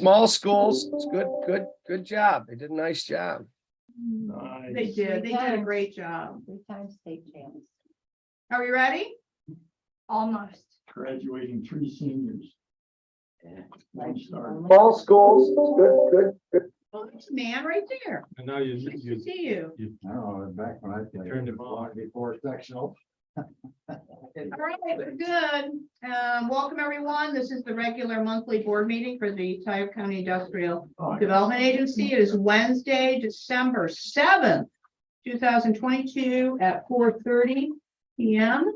Small schools, it's good job. They did a nice job. They did a great job. 3-time state champs. Are we ready? Almost. Graduating 3 seniors. One star. Small schools, good. Well, there's a man right there. And now you Nice to see you. I don't know, back when I Turned him on. before sectional. All right, we're good. Welcome everyone. This is the regular monthly board meeting for the Tioga County Industrial Development Agency. It is Wednesday, December 7th, 2022 at 4:30 p.m.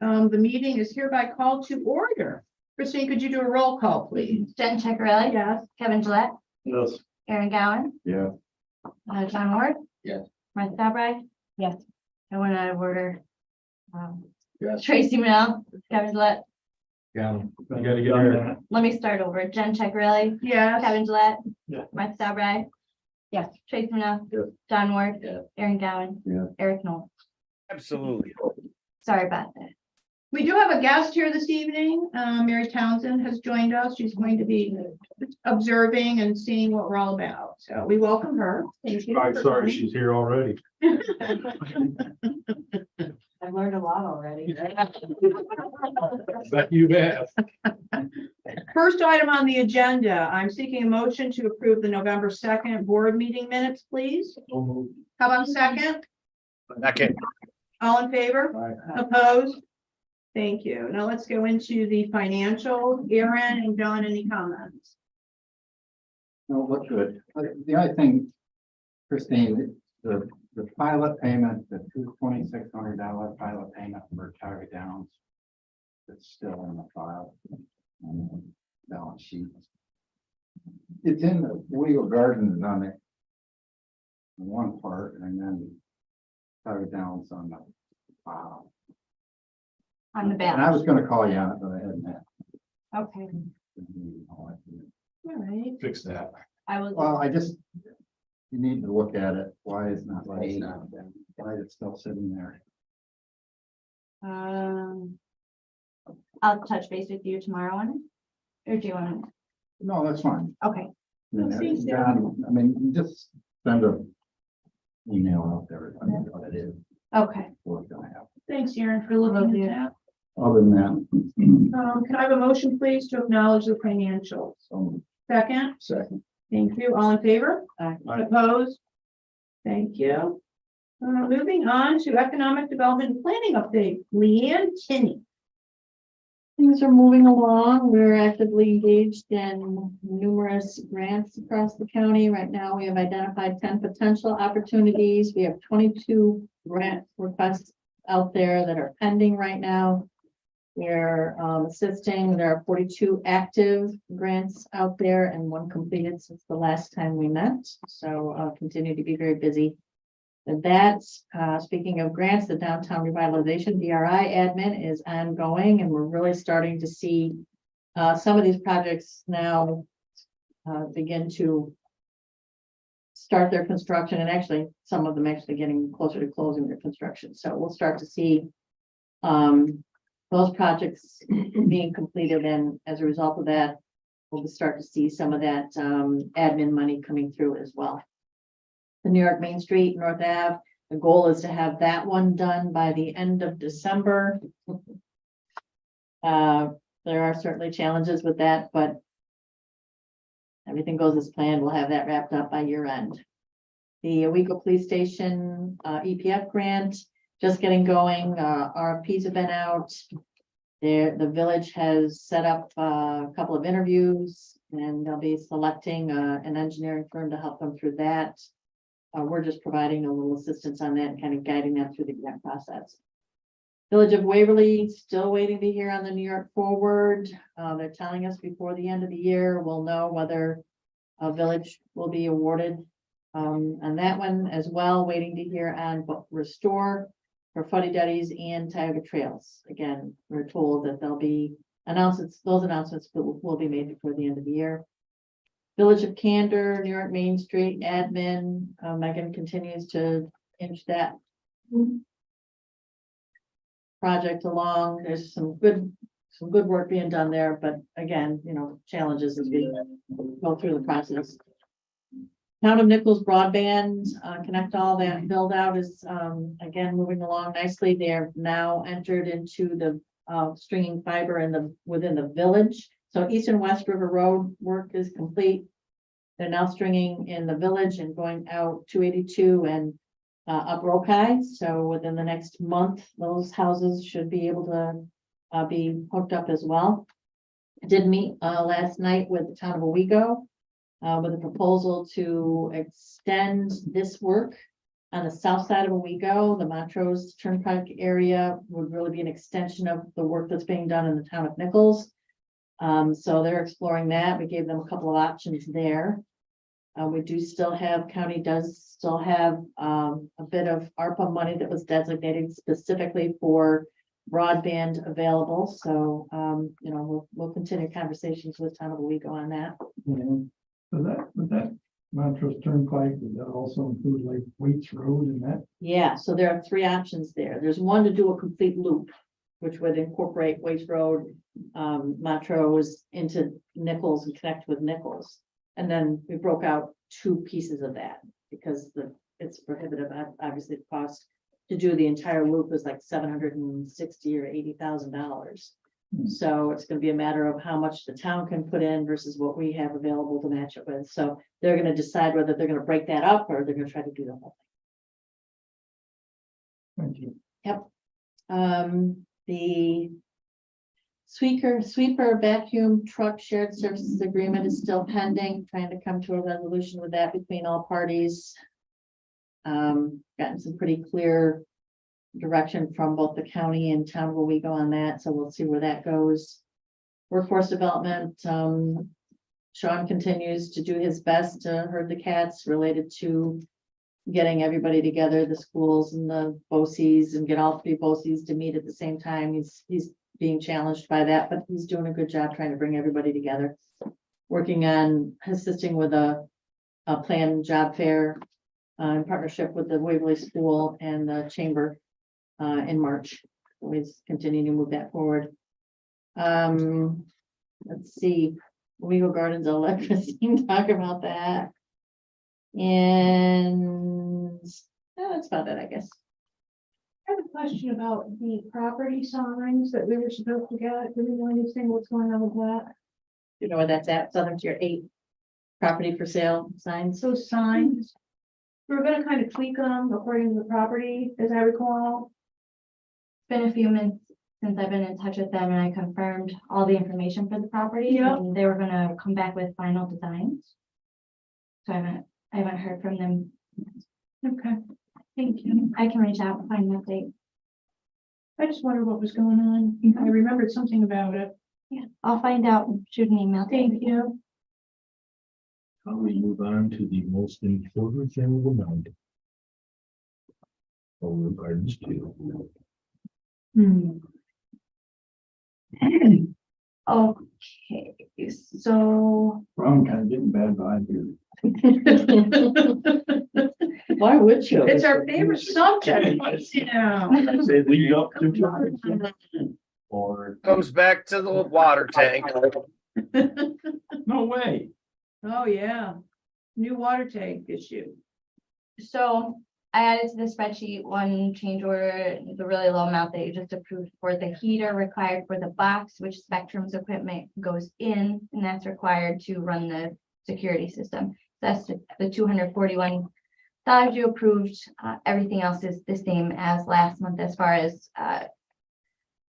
The meeting is hereby called to order. Christine, could you do a roll call, please? Jen Checkarelli. Yes. Kevin Gillette. Yes. Aaron Gowan. Yeah. John Ward. Yes. Martha Albright. Yes. I went out of order. Yes. Tracy Manell. Kevin Gillette. Yeah, you gotta get her. Let me start over. Jen Checkarelli. Yes. Kevin Gillette. Yeah. Martha Albright. Yes. Tracy Manell. Yes. John Ward. Yeah. Aaron Gowan. Yeah. Eric Knoll. Absolutely. Sorry about that. We do have a guest here this evening. Mary Townsend has joined us. She's going to be observing and seeing what we're all about. So we welcome her. Thank you. I'm for sorry, coming. she's here already. I've learned a lot already. Bet you have. First item on the agenda, I'm seeking a motion to approve the November 2nd board meeting minutes, please. How about a second? Second. All in favor? Opposed? Thank you. Now let's go into the financial. Aaron and John, any comments? No, look good. The other thing, Christine, the pilot payment, the $2,600 pilot payment for Tioga Downs, it's still in the file on the balance sheet. It's in the legal gardens on it, on one part, and then Tioga Downs on the file. On the And I was balance. going to call you on it, but I hadn't. Okay. All right. Fix that. I will. Well, you need to look at it. Why is not why is it still sitting there? I'll touch base with you tomorrow on it. Or do you want No, that's fine. to? Okay. I mean, you just send a email out to everybody what it is. Okay. What's gonna happen. Thanks, Aaron, for looking at that. Other than that, Can I have a motion, please, to acknowledge the financials? Second, second. thank you. All in favor? Aye. Opposed? Thank you. Moving on to economic development and planning update, Leanne Tinney. Things are moving along. We're actively engaged in numerous grants across the county. Right now, we have identified 10 potential opportunities. We have 22 grant requests out there that are pending right now. We're assisting. There are 42 active grants out there and 1 completed since the last time we met. So I'll continue to be very busy. And that's, speaking of grants, the downtown revitalization DRI admin is ongoing, and we're really starting to see some of these projects now begin to start their construction, and actually some of them actually getting closer to closing their construction. So we'll start to see those projects being completed, and as a result of that, we'll start to see some of that admin money coming through as well. The New York Main Street, North Ave, the goal is to have that one done by the end of December. There are certainly challenges with that, but everything goes as planned. We'll have that wrapped up by year end. The Owego Police Station EPF grant, just getting going. RFPs have been out. The village has set up a couple of interviews, and they'll be selecting an engineering firm to help them through that. We're just providing a little assistance on that and kind of guiding them through the grant process. Village of Waverly, still waiting to hear on the New York Forward. They're telling us before the end of the year, we'll know whether a village will be awarded on that one as well. Waiting to hear on Restore for Fuddy Duddies and Tioga Trails. Again, we're told that there'll be announcements, those announcements will be made before the end of the year. Village of Candor, New York Main Street admin, Megan continues to inch that project along. There's some good some good work being done there, but again, challenges as we go through the process. Town of Nichols broadband, connect all that build out is, again, moving along nicely. They're now entered into the, stringing fiber within the village. So East and West River Road work is complete. They're now stringing in the village and going out 282 and up Rokai. So within the next month, those houses should be able to be hooked up as well. I did meet last night with the town of Owego with a proposal to extend this work on the south side of Owego. The Montrose Turnpike area would really be an extension of the work that's being done in the town of Nichols. So they're exploring that. We gave them a couple of options there. We do still have, county does still have a bit of ARPA money that was designated specifically for broadband available. So, we'll continue conversations with town of Owego on that. So that Montrose Turnpike, would that also include like Waits Road and that? Yeah, so there are three options there. There's one to do a complete loop, which would incorporate Waits Road, Montrose into Nichols and connect with Nichols. And then we broke out two pieces of that because it's prohibitive. Obviously, the cost to do the entire loop is like $760,000 or $80,000. So it's going to be a matter of how much the town can put in versus what we have available to match it with. So they're going to decide whether they're going to break that up or they're going to try to do the whole Thank you. thing. The sweeper vacuum truck shared services agreement is still pending, trying to come to a resolution with that between all parties. Gotten some pretty clear direction from both the county and town where we go on that, so we'll see where that goes. Workforce development, Sean continues to do his best to herd the cats related to getting everybody together, the schools and the BOCES, and get all three BOCES to meet at the same time. He's being challenged by that, but he's doing a good job trying to bring everybody together. Working on assisting with a planned job fair in partnership with the Waverly School and the Chamber in March. Always continuing to move that forward. Let's see, Owego Gardens, I'll let Christine talk about that. And that's about it, I guess. I have a question about the property signs that we were supposed to get. Do we know anything what's going on with that? You know where that's at, Southern Tier 8. Property for sale signs. Those signs, we were gonna kind of tweak them according to the property, as I recall. Been a few months since I've been in touch with them and I confirmed all the information for the property. Yeah. And they were gonna come back with final designs. So I haven't heard from them. Okay, thank you. I can reach out and find an update. I just wondered what was going on. I remembered something about it. Yeah, I'll find out and shoot an email. Thank you. How we move on to the most important thing of the night. Over gardens too. Okay, so I'm kind of getting bad vibe here. Why would you? It's our favorite subject, you know. Say lead up to. Or, Goes back to the water tank. no way. Oh, yeah. New water tank issue. So I added to the spreadsheet one change order, the really low amount that you just approved for the heater required for the box, which Spectrum's equipment goes in, and that's required to run the security system. That's the 241,000 you approved. Everything else is the same as last month as far as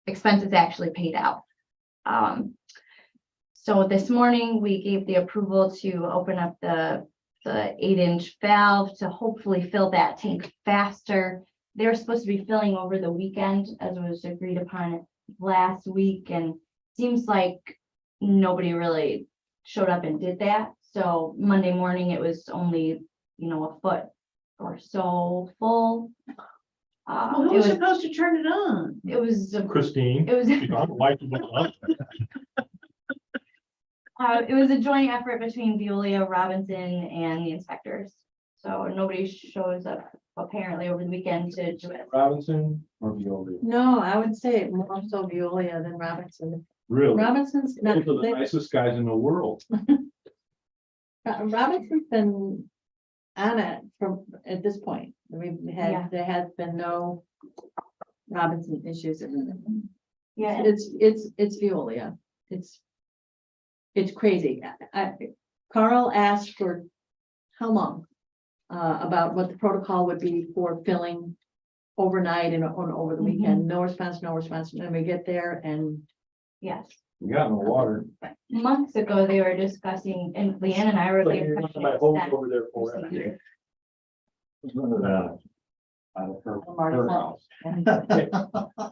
expenses actually paid out. So this morning we gave the approval to open up the 8-inch valve to hopefully fill that tank faster. They were supposed to be filling over the weekend as was agreed upon last week, and seems like nobody really showed up and did that. So Monday morning it was only, a foot or so full. Well, who was supposed to turn it on? It was Christine. it was You know, like to look up. it was a joint effort between Veolia, Robinson, and the inspectors. So nobody shows up apparently over the weekend to do it. Robinson or Veolia? No, I would say more so Veolia than Robinson. Really? Robinson's not, Those are the nicest guys in the world. Robinson's been on it from, at this point. We've Yeah. had, there has been no Robinson issues. Yeah, It's Veolia. It's crazy. Carl asked for how long? About what the protocol would be for filling overnight and over the weekend. No response, no response. And we get there and yes. You got no water. Months ago, they were discussing, and Leanne and I were. But the you're impression not my it's home that over there for that. procedure. Out of her, Marty her Paul. house.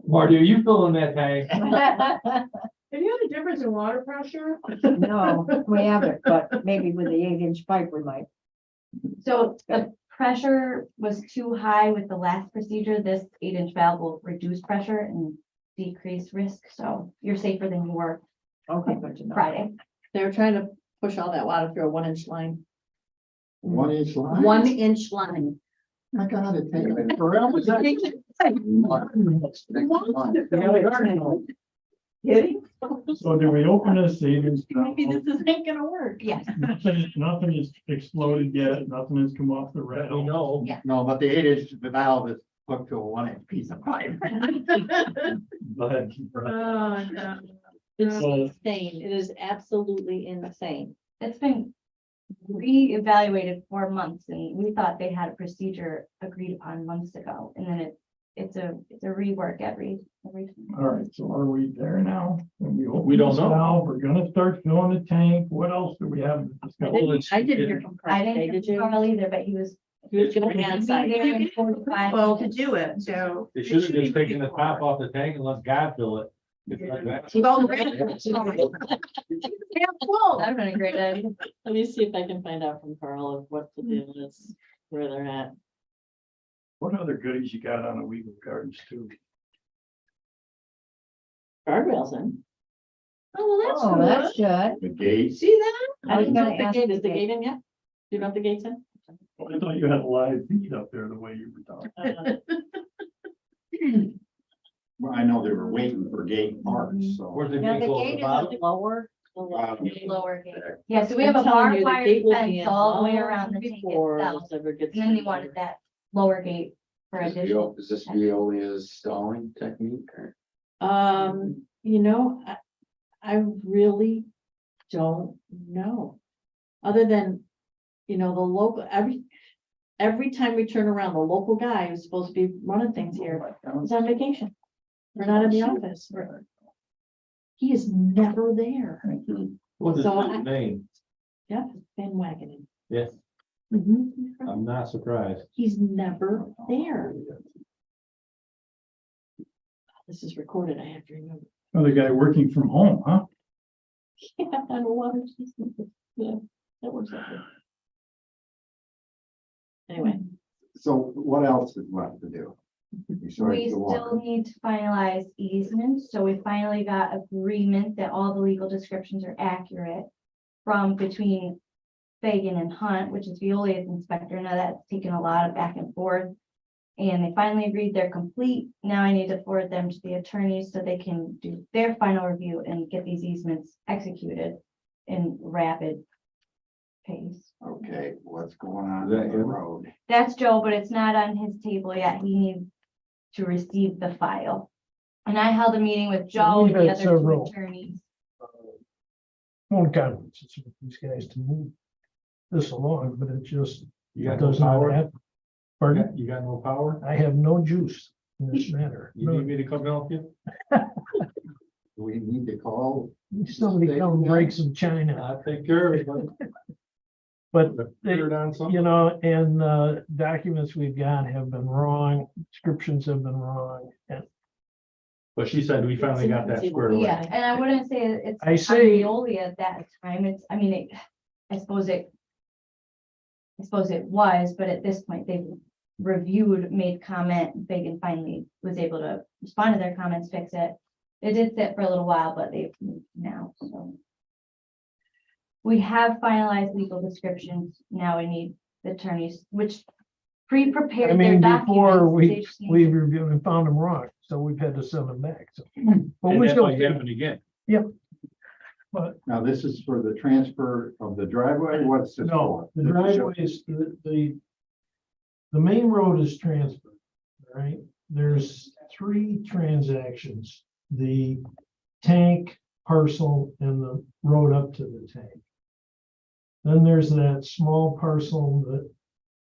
Marty, are you filling that tank? Have you had a difference in water pressure? No, we haven't, but maybe with the 8-inch pipe, we might. So the pressure was too high with the last procedure. This 8-inch valve will reduce pressure and decrease risk. So you're safer than you were Okay, good to know. Friday. They were trying to push all that water through a 1-inch line. 1-inch line. 1-inch line. I gotta take it. Pharrell, was that? Kidding? So do we open this 8-inch? Maybe this ain't gonna work. Yes. Nothing has exploded yet, nothing has come off the rail. No. No, but the 8-inch valve is hooked to a 1-inch piece of pipe. Go ahead. Oh, no. It's So- insane. It is absolutely insane. It's been reevaluated for months and we thought they had a procedure agreed upon months ago. And then it's a rework every time. All right, so are we there now? When we open We don't this know. valve, we're gonna start filling the tank. What else do we have? to discuss? I didn't hear from I Carl today, didn't did you? Carl either, but he was. He was gonna be on Be site. there in 45 Well, to minutes. do it, so. They should have just taken the top off the tank and let God fill it. It's like that. Well, That would've been a great idea. Let me see if I can find out from Carl of what the deal is, where they're at. What other goodies you got on the Weaver Gardens too? Guardrails in. Oh, that's good. The gate. See that? I was didn't know gonna if the ask gate- the Is the gate. gate in yet? Do you know if the gate's in? I thought you had live feed up there the way you were talking. Well, I know they were waiting for gate parts, so. Where's the Now, gate the go at gate the is bottom? lower. Lower gate. Yeah, so we have a I'm telling barbed you, the wire gate will be fence in all the way long around the tank before itself. this ever gets And then they to- wanted that lower gate for additional. Is this Veolia's stalling technique or? You know, I really don't know. Other than, you know, the local, every time we turn around, the local guy who's supposed to be running things here is on vacation. We're not in the office. He is never there. What is So his name? Jeff Van Wagening. Yes, I'm not surprised. He's never there. This is recorded, I have to remember. Another guy working from home, huh? Yeah, on a water system. Yeah, that works out good. Anyway, So what else is left to do? Besides We the water? still need to finalize easements, so we finally got agreement that all the legal descriptions are accurate from between Fagan and Hunt, which is Veolia's inspector. Now that's taken a lot of back and forth. And they finally agreed they're complete. Now I need to forward them to the attorneys so they can do their final review and get these easements executed in rapid pace. Okay, what's going on Is that in the him? road? That's Joe, but it's not on his table yet. He needs to receive the file. And I held a meeting with Joe and We've the had other two several. attorneys. Phone conferences with these guys to move this along, but it just You got no doesn't power? happen. Pardon? You got no power? I have no juice in this matter. You need me to come help you? Do we need to call? Somebody come and break some china, I'll take care of it. but Figure it on something. you know, and documents we've got have been wrong, descriptions have been wrong, and But she said we finally got that squared away. Yeah, and I wouldn't say it's. I on say- Veolia at that time. It's, I mean, I suppose it was, but at this point, they've reviewed, made comment, Fagan finally was able to respond to their comments, fix it. It did sit for a little while, but they've moved now, so. We have finalized legal descriptions. Now we need the attorneys, which I pre-prepared their mean, before documents. we've reviewed and found them wrong, so we've had to send them back, so. But And we that still, might happen again. but Now, this is for the transfer of the driveway, what's this no, for? the driveway is, the main road is transferred, right? There's 3 transactions, the tank parcel and the road up to the tank. Then there's that small parcel that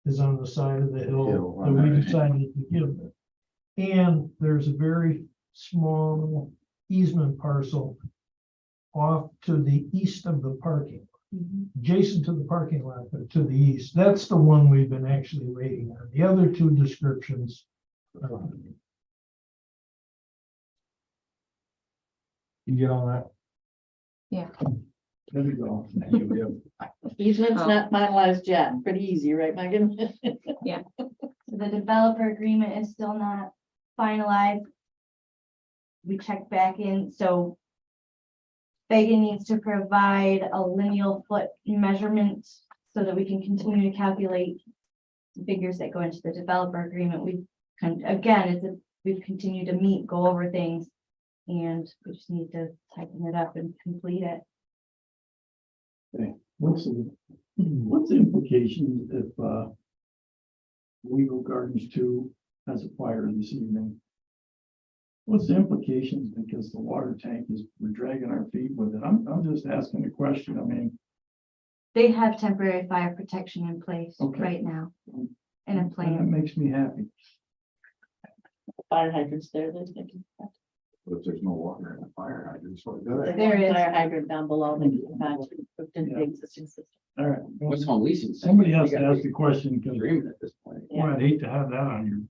is on the side of the hill Hill, that we decided to give it. And there's a very small easement parcel off to the east of the parking, adjacent to the parking lot, but to the east. That's the one we've been actually waiting on. The other 2 descriptions. You get on that? There we go. Easement's not finalized yet, pretty easy, right, Megan? So the developer agreement is still not finalized. We checked back in, so Megan needs to provide a lineal foot measurement so that we can continue to calculate the figures that go into the developer agreement. We've continued to meet, go over things, and we just need to tighten it up and complete it. What's the implication if Legal Gardens 2 has a fire this evening? What's the implications? Because the water tank is, we're dragging our feet with it. I'm just asking a question. I mean, They have temporary fire protection in place Okay. right now and a that plan. makes me happy. Fire hydrants there, there's. If there's no water in the fire hydrant, so good. There is. Fire hydrant down below, they can hooked into the existing system. All right. What's home leasing? Somebody has to ask the question because Agreement at this point. I'd hate to have that on your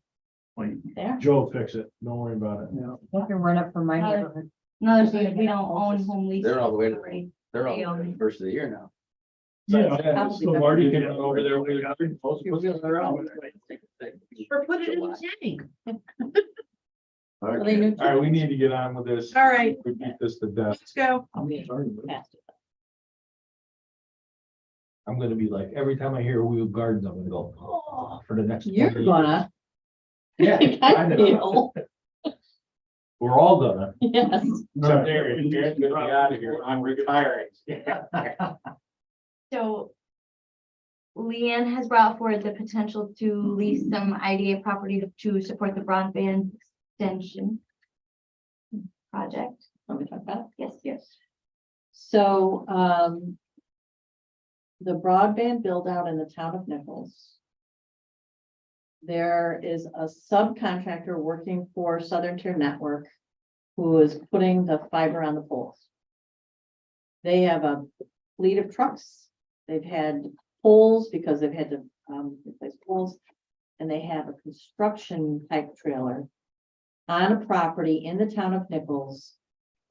plate. There, Joe will fix it. Don't worry about it. Yeah. I can run up from my Another- neighborhood. Another thing, we don't own home lease. They're all the way to- property. They're all the first of the year now. Yeah. So Marty can go over there with your. Or put it in the tank. so they knew. All right, we need to get on with this. All right, We beat this to death. let's go. Passed it. I'm gonna be like, every time I hear Wheel Gardens, I'm gonna go, oh, for the next. You're 20 years. gonna. Yeah, I know. feel, We're all gonna. yes. Except Aaron, Aaron's gonna be out of here. I'm retiring. So Leanne has brought forward the potential to lease some IDA property to support the broadband extension project. Want me to talk about it? Yes. So, the broadband build out in the town of Nichols. There is a subcontractor working for Southern Tier Network who is putting the fiber on the poles. They have a fleet of trucks. They've had poles because they've had to replace poles. And they have a construction type trailer on a property in the town of Nichols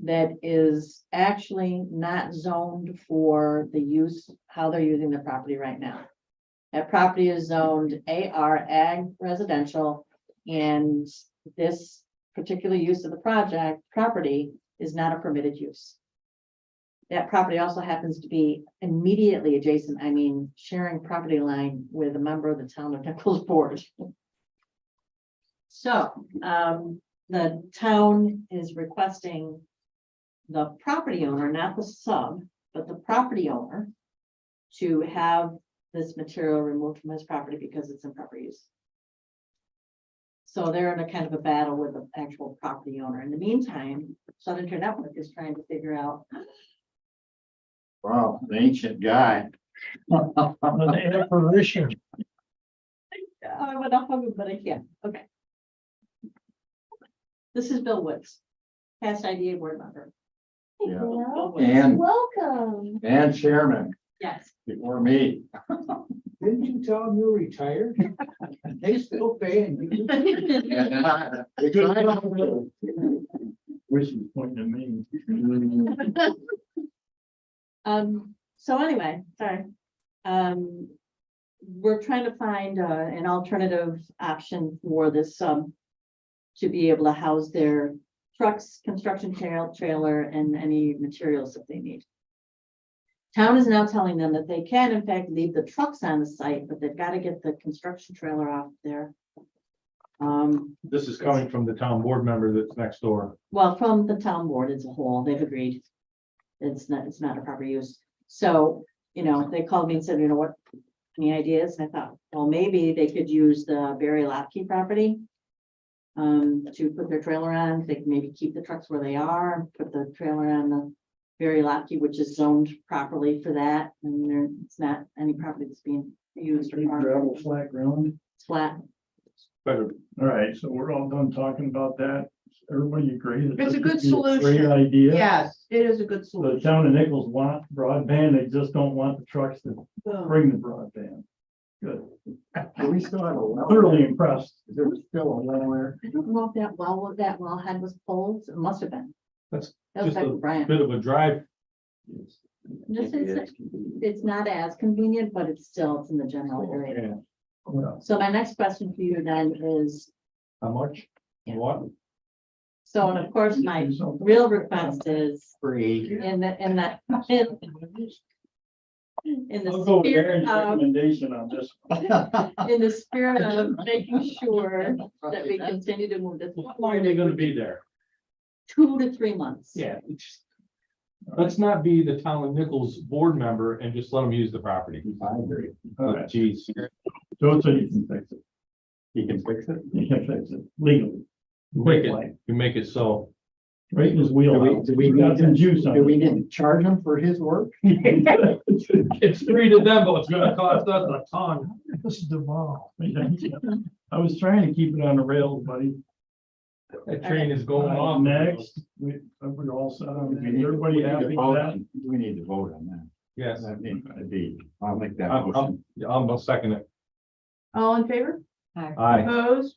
that is actually not zoned for the use, how they're using the property right now. That property is zoned AR Ag Residential, and this particular use of the property is not a permitted use. That property also happens to be immediately adjacent, I mean, sharing property line with a member of the town of Nichols board. So, the town is requesting the property owner, not the sub, but the property owner, to have this material removed from his property because it's improper use. So they're in a kind of a battle with the actual property owner. In the meantime, Southern Tier Network is trying to figure out. Wow, an ancient guy. An apparition. I would not hug him, but I can't. Okay. This is Bill Woods, past IDA board member. Yeah. Bill Woods. And, Welcome. and chairman Yes. before me. Didn't you tell them you're retired? They still paying you. Wish he was pointing at me. So anyway, sorry. We're trying to find an alternative option for this to be able to house their trucks, construction trailer, and any materials that they need. Town is now telling them that they can in fact leave the trucks on the site, but they've got to get the construction trailer off there. This is coming from the town board member that's next door. Well, from the town board as a whole, they've agreed. It's not a proper use. So, you know, they called me and said, you know what, any ideas? And I thought, well, maybe they could use the Barry Lapke property. To put their trailer on, they can maybe keep the trucks where they are, put the trailer on the Barry Lapke, which is zoned properly for that, and there, it's not any property that's being used or farmed. Gravel flat ground. It's flat. But All right, so we're all done talking about that. Everybody agree that It's a this good would be a solution. Great idea. Yes, it is a good The solution. town of Nichols want broadband, they just don't want the trucks to bring the broadband. Good. Do we still have a well? Thoroughly impressed. Is there still a well there? I don't know if that wellhead was pulled. It must have been. That's That was just by a Brian. bit of a drive. Just it's not as convenient, but it's in the general area. Well, So my next question for you then is, How much? Yeah. What? so and of course, my do something. real request is Free. in the I'll go with spirit Aaron's of, recommendation on this. in the spirit of making sure that we continue to move this. How long are they gonna be there? 2 to 3 months. Yeah. Let's not be the town of Nichols board member and just let them use the property. I agree. All right, Geez. so you can fix it. He can fix it. You can fix it legally. You make it so. Right in his Do we, wheelhouse. do we Got need some to, juice on do we it. need to charge him for his work? It's free to them, but it's gonna cost us a ton. This is devolved. I was trying to keep it on the rails, buddy. That train is going off. Next, we're all set on that. We need- Everybody we need to happy with vote that? on- We need to vote on that. Yes, That'd be, I'll make that I'm motion. I'll second it. All in favor? Aye. Opposed?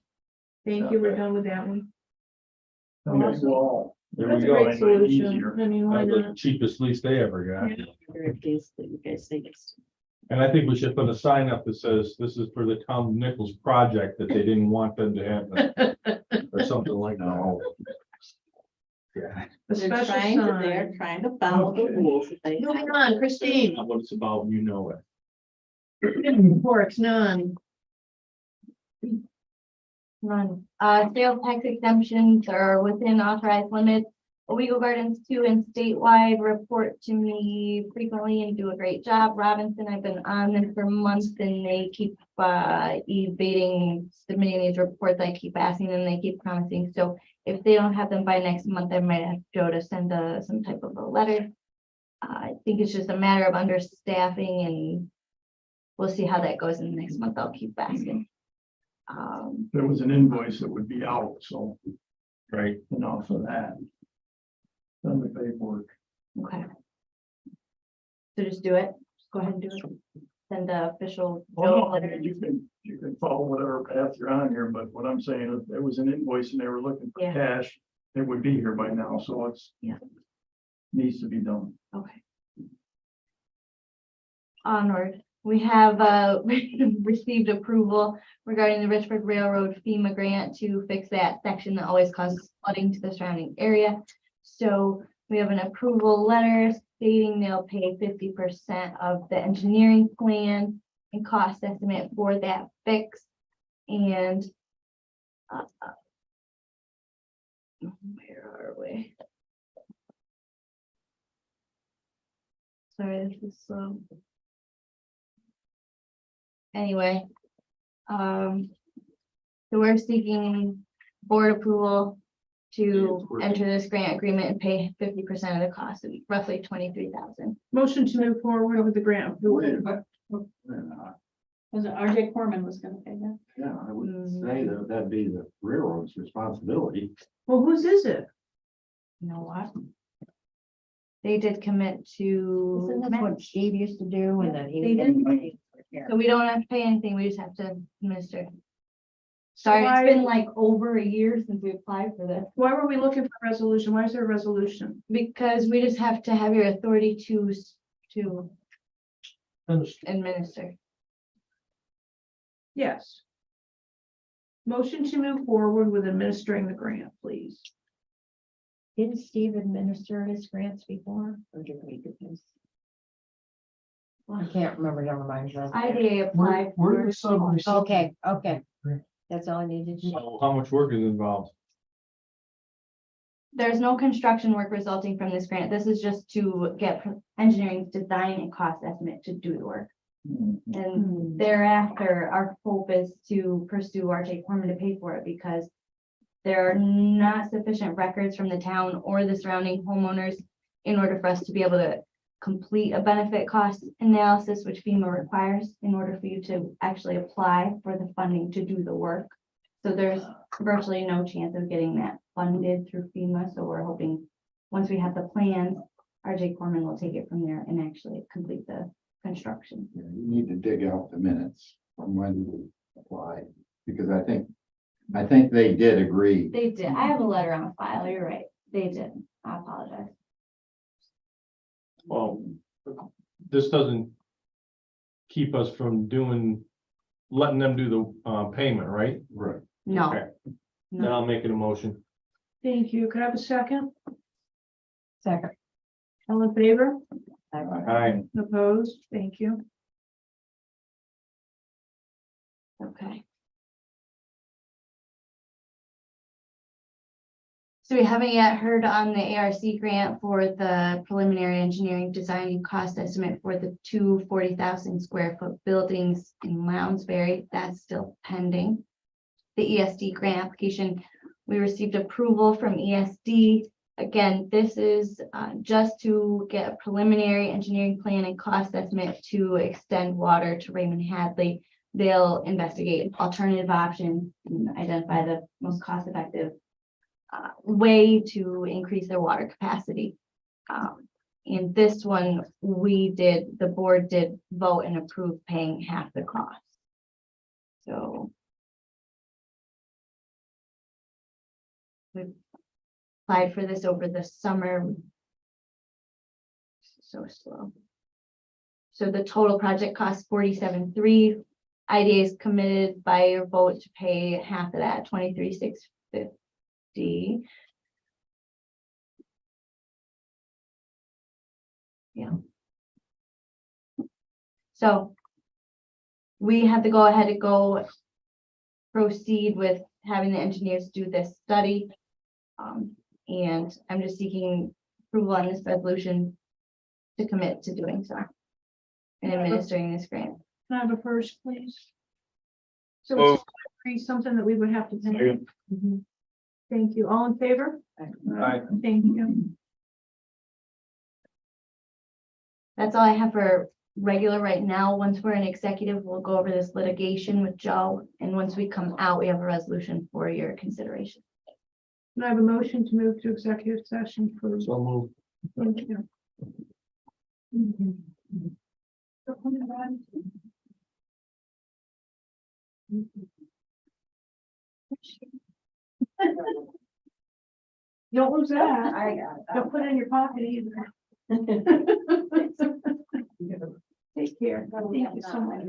Thank you, we're done with that one. Okay, well, There That's we a go. great solution. I mean, why That's the not? cheapest lease they ever got. Very pleased that you guys say this. And I think we should put a sign up that says, this is for the town of Nichols project that they didn't want them to happen. Or something like that. No. Yeah. A They're special trying to, sign. they're trying to follow the rules. that they- Moving on, Christine. What it's about, you know it. Reports, none. None. Sales tax exemptions are within authorized limits. Illegal Gardens 2 and statewide report to me frequently and do a great job. Robinson, I've been on them for months and they keep evading submitting these reports. I keep asking them, they keep promising. So if they don't have them by next month, I might have Joe to send some type of a letter. I think it's just a matter of understaffing and we'll see how that goes in the next month. I'll keep asking. there was an invoice that would be out, so, Right. enough of that. Done the paperwork. Okay. So just do it. Just go ahead and do it. Send the official. Well, no, I mean, you can follow whatever path you're on here, but what I'm saying is there was an invoice and they were looking for Yeah. cash. It would be here by now, so it's. Yeah. Needs to be done. Okay. Onward, we have received approval regarding the Richford Railroad FEMA grant to fix that section that always causes flooding to the surrounding area. So we have an approval letter stating they'll pay 50% of the engineering plan and cost estimate for that fix. And where are we? Sorry, this is slow. Anyway, so we're seeking board approval to enter this grant agreement and pay 50% of the cost, roughly 23,000. Motion to move forward with the grant. approval. Was it RJ Corman was gonna pay that? Yeah, I would say that that'd be the railroad's responsibility. Well, whose is it? You know what? They did commit to. Isn't that what Steve used to do and then he? They did. So we don't have to pay anything, we just have to administer. Sorry, why- it's been like over a year since we applied for this, Why were we looking for a resolution? Why is there a resolution? because we just have to have your authority to Understood. administer. Yes. Motion to move forward with administering the grant, please. Didn't Steve administer his grants before? Or did we do this? I can't remember, never mind. IDA applied. Where for- the sub. Okay, okay. That's all I needed to know. So how much work is involved? There's no construction work resulting from this grant. This is just to get engineering design and cost estimate to do the work. And thereafter, our hope is to pursue RJ Corman to pay for it because there are not sufficient records from the town or the surrounding homeowners in order for us to be able to complete a benefit cost analysis, which FEMA requires in order for you to actually apply for the funding to do the work. So there's virtually no chance of getting that funded through FEMA. So we're hoping, once we have the plans, RJ Corman will take it from there and actually complete the construction. You need to dig out the minutes from when we applied, because I think they did agree. They did. I have a letter on file. You're right. They did. I apologize. Well, this doesn't keep us from letting them do the payment, right? Right. No, Okay. Then I'll make it a motion. Thank you. Could I have a second? Second. All in favor? Aye. Opposed? Thank you. okay. So we haven't yet heard on the ARC grant for the preliminary engineering design and cost estimate for the two 40,000 square foot buildings in Lounsbury. That's still pending. The ESD grant application, we received approval from ESD. Again, this is just to get a preliminary engineering plan and cost estimate to extend water to Raymond Hadley. They'll investigate alternative options and identify the most cost effective way to increase their water capacity. In this one, the board did vote and approve paying half the cost. So we applied for this over the summer. So slow. So the total project cost 47,300. IDA is committed by your vote to pay half of that, 23,650. Yeah. So we have to go ahead and proceed with having the engineers do this study. And I'm just seeking approval on this resolution to commit to doing so and administering this grant. Can I have a first, please? So it's something that we would have to pay. Second. Thank you. All in favor? Aye. Thank you. That's all I have for regular right now. Once we're in executive, we'll go over this litigation with Joe. And once we come out, we have a resolution for your consideration. Can I have a motion to move to executive session for? So move. Thank you. Don't lose that. I got it. Don't put it in your pocket either. Take care. Thank you so much.